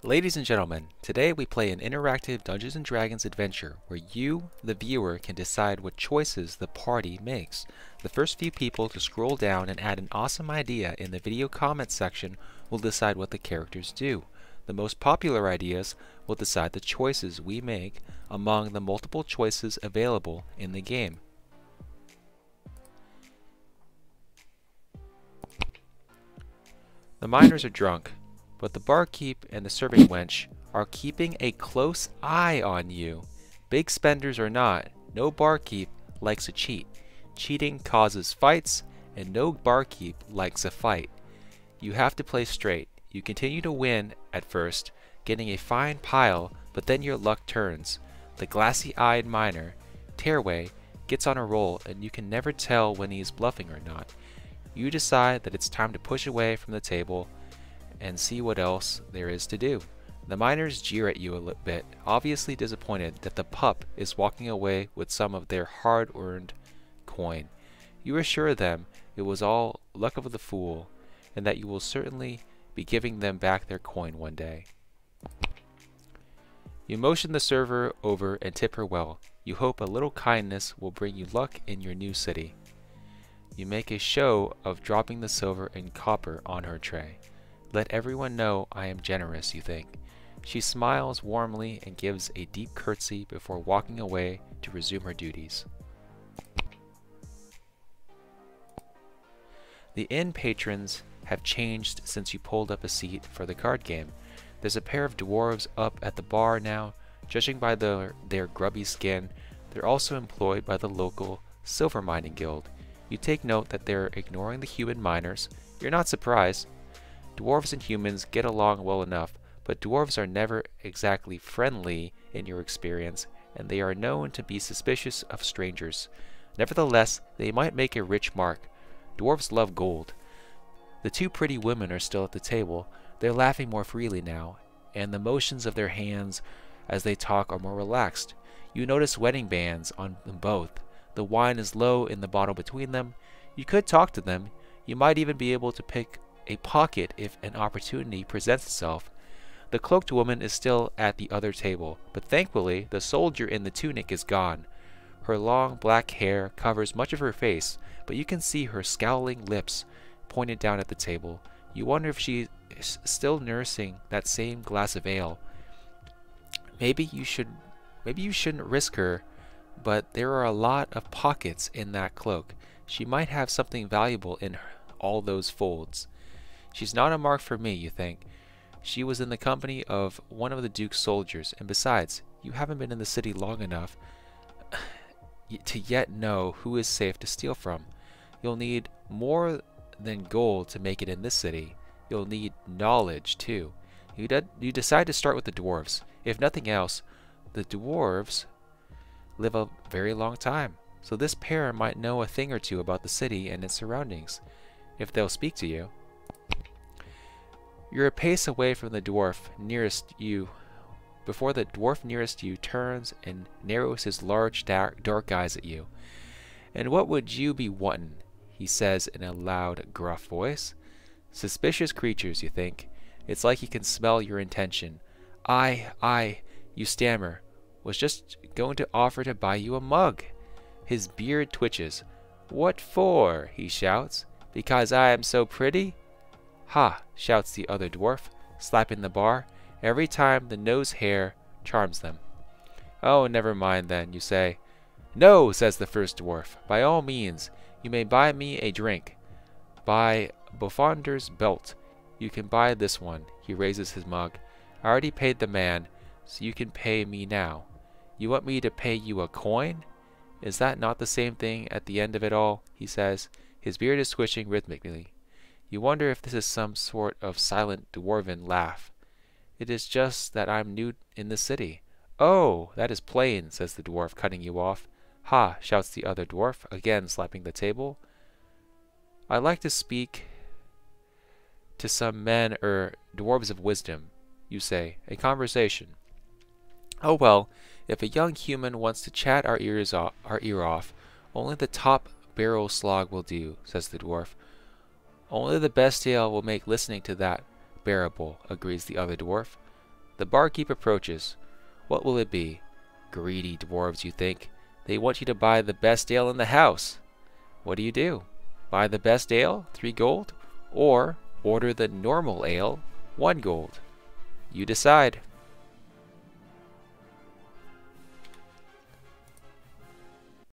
Ladies and gentlemen, today we play an interactive Dungeons & Dragons adventure where you, the viewer, can decide what choices the party makes. The first few people to scroll down and add an awesome idea in the video comments section will decide what the characters do. The most popular ideas will decide the choices we make among the multiple choices available in the game. The miners are drunk, but the barkeep and the serving wench are keeping a close eye on you. Big spenders or not, no barkeep likes a cheat. Cheating causes fights, and no barkeep likes a fight. You have to play straight. You continue to win at first, getting a fine pile, but then your luck turns. The glassy-eyed miner, Tearway, gets on a roll, and you can never tell when he's bluffing or not. You decide that it's time to push away from the table and see what else there is to do. The miners jeer at you a bit, obviously disappointed that the pup is walking away with some of their hard-earned coin. You assure them it was all luck of the fool, and that you will certainly be giving them back their coin one day. You motion the server over and tip her well. You hope a little kindness will bring you luck in your new city. You make a show of dropping the silver and copper on her tray. Let everyone know I am generous, you think. She smiles warmly and gives a deep curtsy before walking away to resume her duties. The inn patrons have changed since you pulled up a seat for the card game. There's a pair of dwarves up at the bar now. Judging by their grubby skin, they're also employed by the local silver mining guild. You take note that they're ignoring the human miners. You're not surprised. Dwarves and humans get along well enough, but dwarves are never exactly friendly in your experience, and they are known to be suspicious of strangers. Nevertheless, they might make a rich mark. Dwarves love gold. The two pretty women are still at the table. They're laughing more freely now, and the motions of their hands as they talk are more relaxed. You notice wedding bands on them both. The wine is low in the bottle between them. You could talk to them. You might even be able to pick a pocket if an opportunity presents itself. The cloaked woman is still at the other table, but thankfully the soldier in the tunic is gone. Her long black hair covers much of her face, but you can see her scowling lips pointed down at the table. You wonder if she is still nursing that same glass of ale. Maybe you shouldn't risk her, but there are a lot of pockets in that cloak. She might have something valuable in all those folds. She's not a mark for me, you think. She was in the company of one of the Duke's soldiers, and besides, you haven't been in the city long enough to yet know who is safe to steal from. You'll need more than gold to make it in this city. You'll need knowledge, too. You decide to start with the dwarves. If nothing else, the dwarves live a very long time, so this pair might know a thing or two about the city and its surroundings, if they'll speak to you. You're a pace away from the dwarf nearest you before the dwarf nearest you turns and narrows his large dark eyes at you. "And what would you be wantin'?" he says in a loud, gruff voice. Suspicious creatures, you think. It's like he can smell your intention. I, you stammer, was just going to offer to buy you a mug." His beard twitches. "What for?" he shouts. "Because I am so pretty?" "Ha!" shouts the other dwarf, slapping the bar. Every time the nose hair charms them. "Oh, never mind then," you say. "No," says the first dwarf. "By all means, you may buy me a drink. By Bofonder's belt, you can buy this one." He raises his mug. "I already paid the man, so you can pay me now." "You want me to pay you a coin? Is that not the same thing at the end of it all?" he says. His beard is twitching rhythmically. You wonder if this is some sort of silent dwarven laugh. "It is just that I'm new in the city." "Oh, that is plain," says the dwarf, cutting you off. "Ha!" shouts the other dwarf, again slapping the table. "I like to speak to some men dwarves of wisdom," you say. "A conversation." "Oh well, if a young human wants to chat our ear off, only the top barrel slog will do," says the dwarf. "Only the best ale will make listening to that bearable," agrees the other dwarf. The barkeep approaches. What will it be? Greedy dwarves, you think. They want you to buy the best ale in the house. What do? Buy the best ale, 3 gold, or order the normal ale, 1 gold. You decide.